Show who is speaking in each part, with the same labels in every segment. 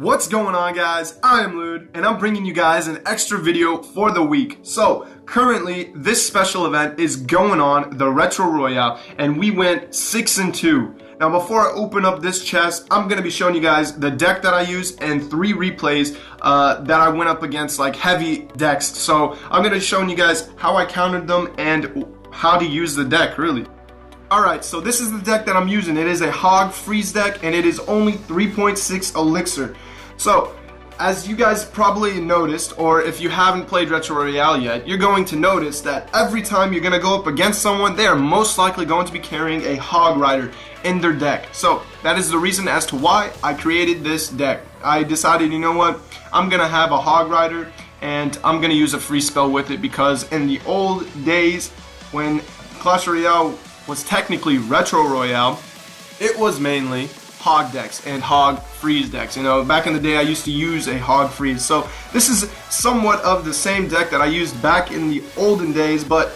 Speaker 1: What's going on, guys? I am Lude, and I'm bringing you guys an extra video for the week. So, currently, this special event is going on, the Retro Royale, and we went 6-2. Now, before I open up this chest, I'm going to be showing you guys the deck that I used and 3 replays that I went up against, like, heavy decks. So, I'm going to be showing you guys how I countered them and how to use the deck, really. Alright, so this is the deck that I'm using. It is a Hog Freeze deck, and it is only 3.6 Elixir. So, as you guys probably noticed, or if you haven't played Retro Royale yet, you're going to notice that every time you're going to go up against someone, they are most likely going to be carrying a Hog Rider in their deck. So, that is the reason as to why I created this deck. I decided, you know what, I'm going to have a Hog Rider, and I'm going to use a free spell with it, because in the old days, when Clash Royale was technically Retro Royale, it was mainly Hog decks and Hog Freeze decks. You know, back in the day I used to use a Hog Freeze. So this is somewhat of the same deck that I used back in the olden days, but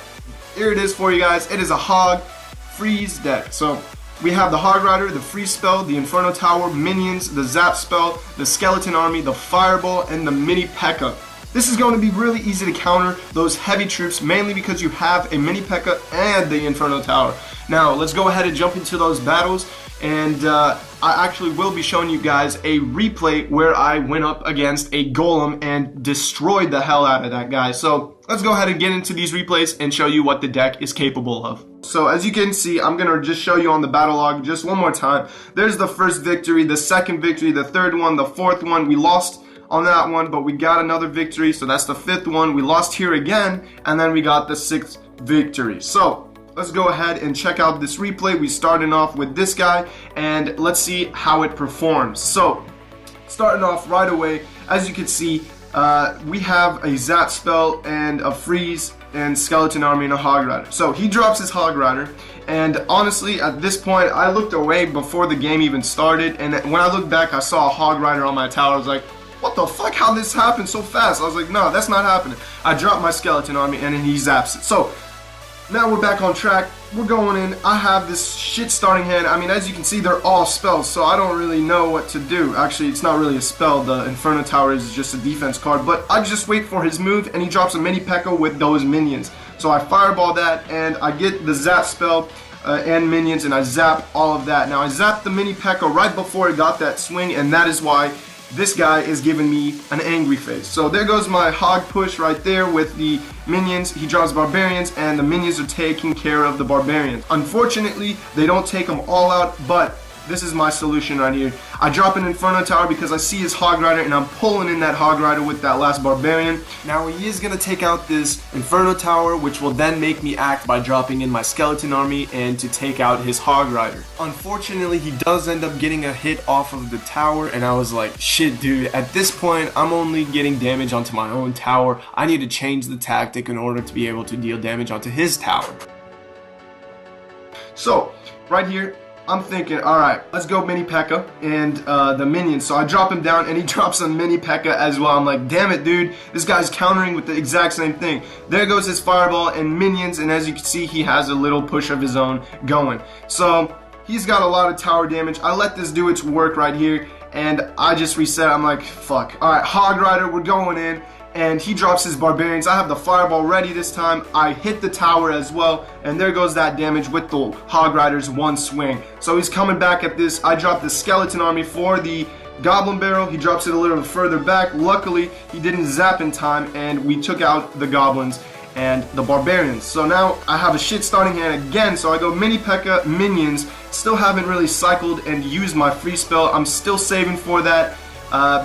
Speaker 1: here it is for you guys. It is a Hog Freeze deck. So we have the Hog Rider, the Freeze spell, the Inferno Tower, minions, the Zap spell, the Skeleton Army, the Fireball, and the Mini P.E.K.K.A. This is going to be really easy to counter those heavy troops, mainly because you have a Mini P.E.K.K.A. and the Inferno Tower. Now, let's go ahead and jump into those battles, and I actually will be showing you guys a replay where I went up against a Golem and destroyed the hell out of that guy. So, let's go ahead and get into these replays and show you what the deck is capable of. So, as you can see, I'm going to just show you on the battle log just one more time. There's the first victory, the second victory, the third one, the fourth one. We lost on that one, but we got another victory, so that's the 5th one. We lost here again, and then we got the 6th victory. So let's go ahead and check out this replay. We started off with this guy, and let's see how it performs. So starting off right away, as you can see, we have a Zap spell and a Freeze and Skeleton Army and a Hog Rider. So he drops his Hog Rider, and honestly at this point I looked away before the game even started, and when I looked back I saw a Hog Rider on my tower. I was like, what the fuck, how this happened so fast? I was like, no, that's not happening. I dropped my Skeleton Army and then he zaps it. So now we're back on track. We're going in. I have this shit starting hand. I mean, as you can see, they're all spells, so I don't really know what to do. Actually, it's not really a spell. The Inferno Tower is just a defense card, but I just wait for his move, and he drops a Mini P.E.K.K.A. with those minions. So I fireball that, and I get the Zap spell and minions, and I zap all of that. Now, I zapped the Mini P.E.K.K.A. right before it got that swing, and that is why this guy is giving me an angry face. So there goes my Hog push right there with the minions. He draws barbarians, and the minions are taking care of the barbarians. Unfortunately, they don't take them all out, but this is my solution right here. I drop an Inferno Tower because I see his Hog Rider, and I'm pulling in that Hog Rider with that last barbarian. Now he is going to take out this Inferno Tower, which will then make me act by dropping in my Skeleton Army and to take out his Hog Rider. Unfortunately, he does end up getting a hit off of the tower, and I was like, shit dude, at this point I'm only getting damage onto my own tower. I need to change the tactic in order to be able to deal damage onto his tower. So, right here, I'm thinking, alright, let's go Mini P.E.K.K.A. and the minions. So I drop him down, and he drops a Mini P.E.K.K.A. as well. I'm like, damn it, dude. This guy's countering with the exact same thing. There goes his Fireball and minions, and as you can see, he has a little push of his own going. So he's got a lot of tower damage. I let this do its work right here, and I just reset. I'm like, fuck. Alright, Hog Rider, we're going in. And he drops his barbarians. I have the Fireball ready this time. I hit the tower as well, and there goes that damage with the Hog Rider's one swing. So he's coming back at this. I dropped the Skeleton Army for the Goblin Barrel. He drops it a little further back. Luckily, he didn't zap in time, and we took out the Goblins and the Barbarians. So now I have a shit starting hand again, so I go Mini P.E.K.K.A. minions. Still haven't really cycled and used my free spell. I'm still saving for that.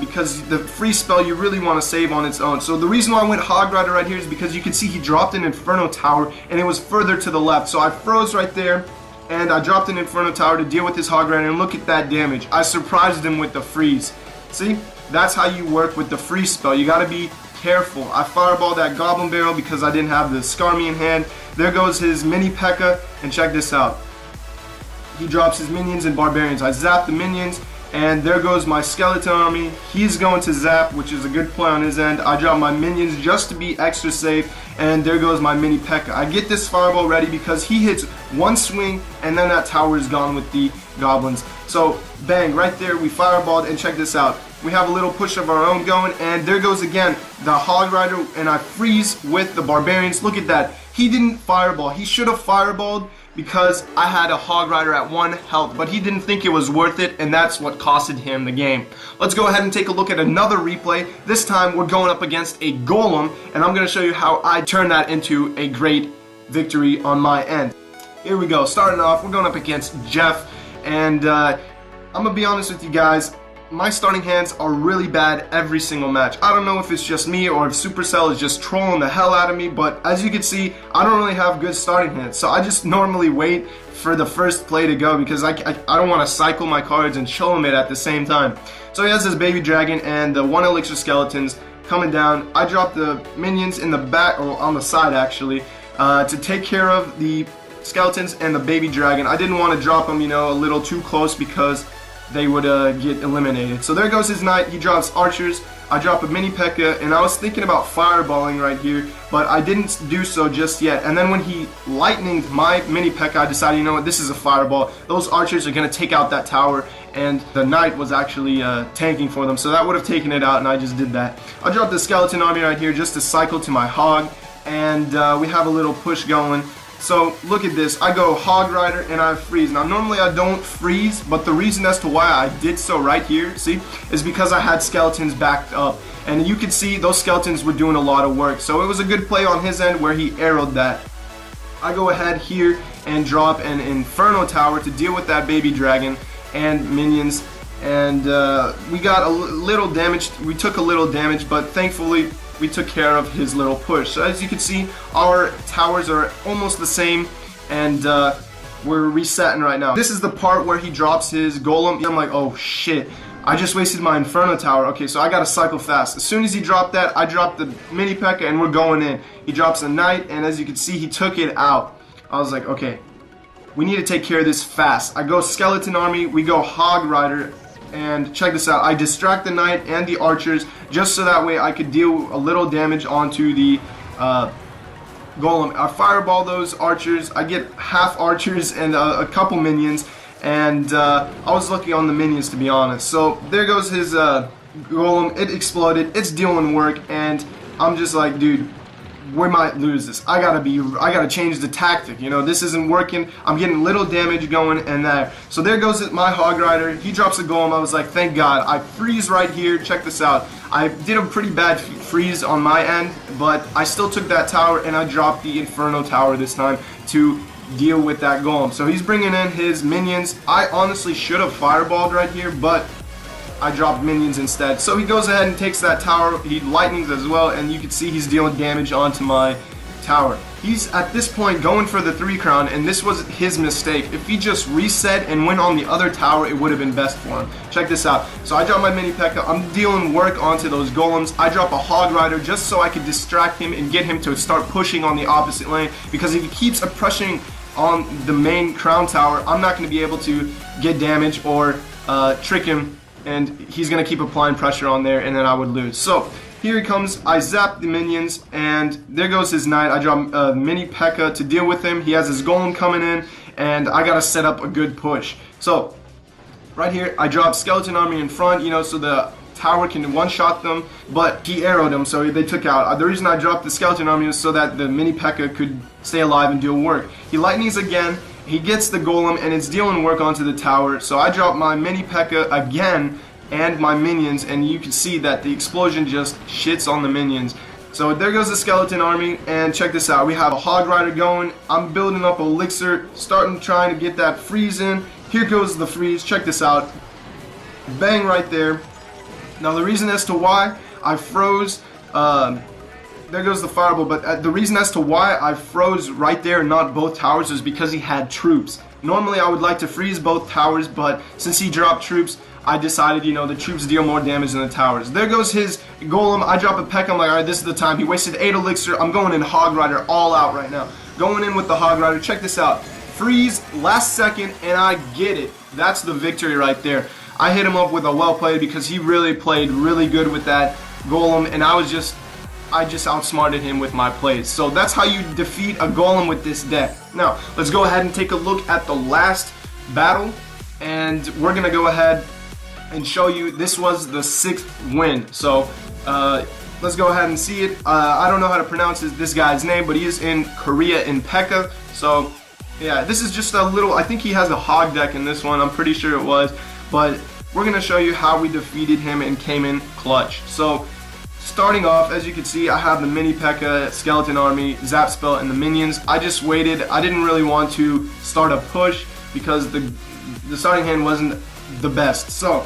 Speaker 1: Because the free spell you really want to save on its own. So the reason why I went Hog Rider right here is because you can see he dropped an Inferno Tower, and it was further to the left. So I froze right there, and I dropped an Inferno Tower to deal with his Hog Rider, and look at that damage. I surprised him with the freeze. See? That's how you work with the free spell. You gotta be careful. I fireballed that Goblin Barrel because I didn't have the Skarmy in hand. There goes his Mini P.E.K.K.A. and check this out. He drops his minions and barbarians. I zap the minions, and there goes my Skeleton Army. He's going to zap, which is a good play on his end. I drop my minions just to be extra safe, and there goes my Mini P.E.K.K.A. I get this Fireball ready because he hits one swing, and then that tower is gone with the goblins. So, bang, right there, we fireballed, and check this out. We have a little push of our own going, and there goes again the Hog Rider, and I freeze with the Barbarians. Look at that. He didn't fireball. He should have fireballed because I had a Hog Rider at 1 health, but he didn't think it was worth it, and that's what costed him the game. Let's go ahead and take a look at another replay. This time we're going up against a Golem, and I'm going to show you how I turn that into a great victory on my end. Here we go. Starting off, we're going up against Jeff, and I'm going to be honest with you guys. My starting hands are really bad every single match. I don't know if it's just me or if Supercell is just trolling the hell out of me, but as you can see, I don't really have good starting hands. So I just normally wait for the first play to go because I don't want to cycle my cards and show him it at the same time. So he has this baby dragon and the 1 elixir skeletons coming down. I drop the minions in the back, or on the side actually, to take care of the skeletons and the baby dragon. I didn't want to drop them, you know, a little too close because they would get eliminated. So there goes his knight. He drops archers. I drop a mini P.E.K.K.A. and I was thinking about fireballing right here, but I didn't do so just yet. And then when he lightninged my mini P.E.K.K.A., I decided, you know what, this is a fireball. Those archers are going to take out that tower, and the knight was actually tanking for them, so that would have taken it out, and I just did that. I dropped the skeleton army right here just to cycle to my hog, and we have a little push going. So look at this, I go Hog Rider and I freeze. Now normally I don't freeze, but the reason as to why I did so right here, see, is because I had skeletons backed up. And you can see those skeletons were doing a lot of work. So it was a good play on his end where he arrowed that. I go ahead here and drop an Inferno Tower to deal with that baby dragon and minions. And we got a little damage, we took a little damage, but thankfully we took care of his little push. So as you can see, our towers are almost the same, and we're resetting right now. This is the part where he drops his golem. I'm like, oh shit, I just wasted my Inferno Tower. Okay, so I gotta cycle fast. As soon as he dropped that, I dropped the mini P.E.K.K.A. and we're going in. He drops a knight, and as you can see, he took it out. I was like, okay, we need to take care of this fast. I go Skeleton Army, we go Hog Rider, and check this out, I distract the knight and the archers just so that way I could deal a little damage onto the golem. I fireball those archers, I get half archers and a couple minions, and I was lucky on the minions, to be honest. So there goes his golem, it exploded, it's doing work, and I'm just like, dude, we might lose this. I gotta change the tactic. You know, this isn't working. I'm getting little damage going and that. So there goes my Hog Rider. He drops a golem. I was like, thank God. I freeze right here. Check this out. I did a pretty bad freeze on my end, but I still took that tower and I dropped the Inferno Tower this time to deal with that golem. So he's bringing in his minions. I honestly should have fireballed right here, but I dropped minions instead. So he goes ahead and takes that tower, he lightnings as well, and you can see he's dealing damage onto my tower. He's at this point going for the 3 crown, and this was his mistake. If he just reset and went on the other tower, it would have been best for him. Check this out. So I drop my mini P.E.K.K.A. I'm dealing work onto those golems. I drop a Hog Rider just so I could distract him and get him to start pushing on the opposite lane, because if he keeps pushing on the main crown tower, I'm not going to be able to get damage or trick him, and he's going to keep applying pressure on there, and then I would lose. So here he comes. I zap the minions, and there goes his knight. I drop a mini P.E.K.K.A. to deal with him. He has his golem coming in, and I got to set up a good push. So right here, I drop Skeleton Army in front, you know, so the tower can one-shot them, but he arrowed them, so they took out. The reason I dropped the Skeleton Army was so that the mini P.E.K.K.A. could stay alive and do work. He lightnings again. He gets the golem and it's dealing work onto the tower, so I drop my mini P.E.K.K.A. again and my minions, and you can see that the explosion just shits on the minions. So there goes the Skeleton Army, and check this out, we have a Hog Rider going. I'm building up elixir, trying to get that freeze in. Here goes the freeze, check this out. Bang right there. Now the reason as to why I froze, there goes the fireball, but the reason as to why I froze right there and not both towers is because he had troops. Normally I would like to freeze both towers, but since he dropped troops, I decided, you know, the troops deal more damage than the towers. There goes his golem. I drop a P.E.K.K.A. I'm like, alright, this is the time. He wasted 8 elixir. I'm going in Hog Rider all out right now. Going in with the Hog Rider. Check this out. Freeze, last second, and I get it. That's the victory right there. I hit him up with a well played because he really played really good with that golem, and I just outsmarted him with my plays. So that's how you defeat a golem with this deck. Now, let's go ahead and take a look at the last battle, and we're gonna go ahead and show you this was the 6th win. So let's go ahead and see it. I don't know how to pronounce this guy's name, but he is in Korea in Pekka. So yeah, this is just a little, I think he has a hog deck in this one, I'm pretty sure it was, but we're gonna show you how we defeated him and came in clutch. So starting off, as you can see, I have the mini Pekka, skeleton army, zap spell, and the minions. I just waited. I didn't really want to start a push because the starting hand wasn't the best. So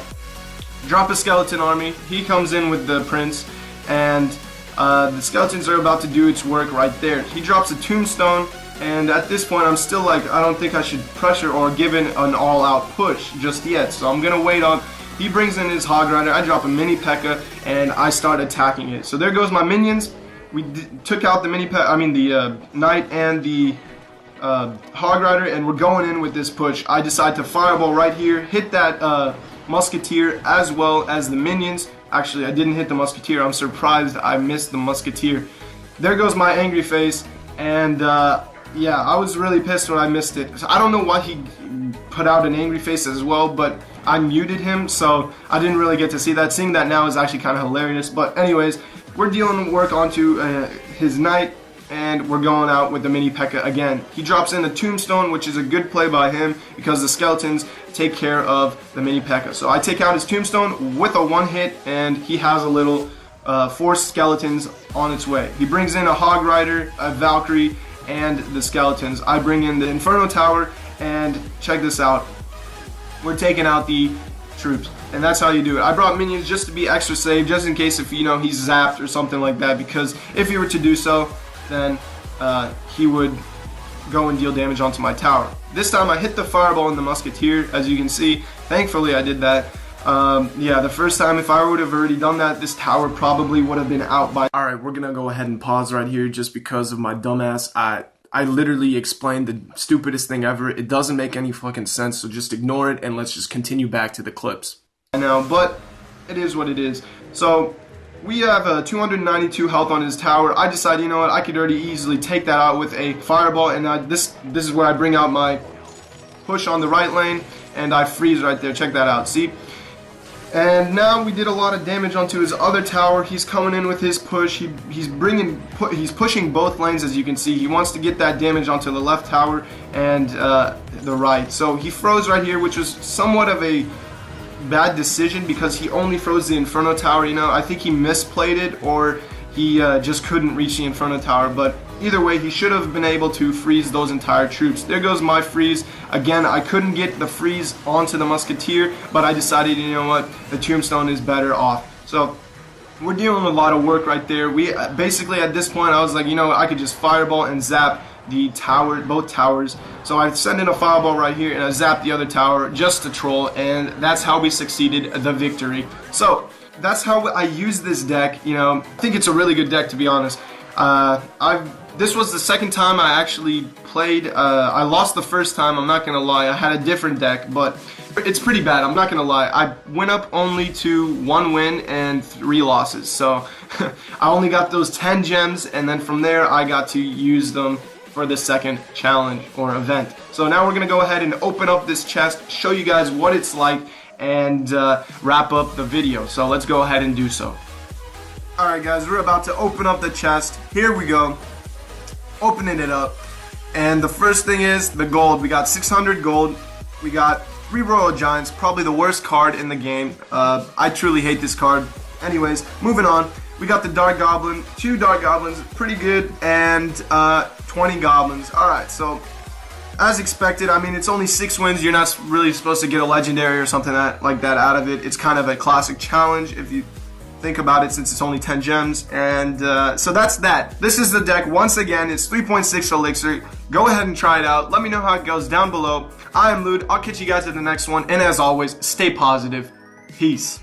Speaker 1: drop a skeleton army. He comes in with the prince, and the skeletons are about to do its work right there. He drops a tombstone, and at this point I'm still like, I don't think I should pressure or give in an all-out push just yet, so I'm gonna wait on. He brings in his hog rider, I drop a mini Pekka, and I start attacking it. So there goes my minions. We took out the the knight and the hog rider, and we're going in with this push. I decide to fireball right here, hit that musketeer as well as the minions. Actually, I didn't hit the musketeer. I'm surprised I missed the musketeer. There goes my angry face, and yeah, I was really pissed when I missed it. So I don't know why he put out an angry face as well, but I muted him, so I didn't really get to see that. Seeing that now is actually kind of hilarious. But anyways, we're dealing work onto his knight, and we're going out with the mini Pekka again. He drops in the tombstone, which is a good play by him because the skeletons take care of the mini Pekka. So I take out his tombstone with a one hit, and he has a little 4 skeletons on its way. He brings in a hog rider, a Valkyrie, and the skeletons. I bring in the Inferno Tower, and check this out. We're taking out the troops, and that's how you do it. I brought minions just to be extra safe, just in case if, you know, he's zapped or something like that, because if he were to do so, then he would go and deal damage onto my tower. This time I hit the fireball in the musketeer, as you can see. Thankfully I did that. Yeah, the first time, if I would have already done that, this tower probably would have been out by... Alright, we're gonna go ahead and pause right here just because of my dumbass. I literally explained the stupidest thing ever. It doesn't make any fucking sense, so just ignore it and let's just continue back to the clips. I know, but it is what it is. So, we have 292 health on his tower. I decided, you know what, I could already easily take that out with a fireball, and this is where I bring out my push on the right lane, and I freeze right there. Check that out, see? And now we did a lot of damage onto his other tower. He's coming in with his push. He's pushing both lanes, as you can see. He wants to get that damage onto the left tower and the right. So he froze right here, which was somewhat of a bad decision because he only froze the Inferno Tower. You know, I think he misplayed it, or he just couldn't reach the Inferno Tower. But either way, he should have been able to freeze those entire troops. There goes my freeze. Again, I couldn't get the freeze onto the musketeer, but I decided, you know what, the tombstone is better off. So we're dealing with a lot of work right there. We basically, at this point, I was like, you know what, I could just fireball and zap the tower, both towers. So I send in a fireball right here and I zap the other tower just to troll, and that's how we succeeded the victory. So that's how I use this deck. You know, I think it's a really good deck, to be honest. This was the second time I actually played. I lost the first time, I'm not gonna lie. I had a different deck, but it's pretty bad, I'm not gonna lie. I went up only to 1 win and 3 losses. So I only got those 10 gems, and then from there I got to use them for the second challenge or event. So now we're gonna go ahead and open up this chest, show you guys what it's like, and wrap up the video. So let's go ahead and do so. Alright guys, we're about to open up the chest. Here we go. Opening it up, and the first thing is the gold. We got 600 gold. We got 3 Royal Giants, probably the worst card in the game. I truly hate this card. Anyways, moving on. We got the Dark Goblin, 2 Dark Goblins, pretty good, and 20 Goblins. Alright, so as expected, I mean, it's only 6 wins. You're not really supposed to get a legendary or something like that out of it. It's kind of a classic challenge if you think about it, since it's only 10 gems. And so that's that. This is the deck. Once again, it's 3.6 elixir. Go ahead and try it out. Let me know how it goes down below. I am Lude. I'll catch you guys at the next one, and as always, stay positive. Peace.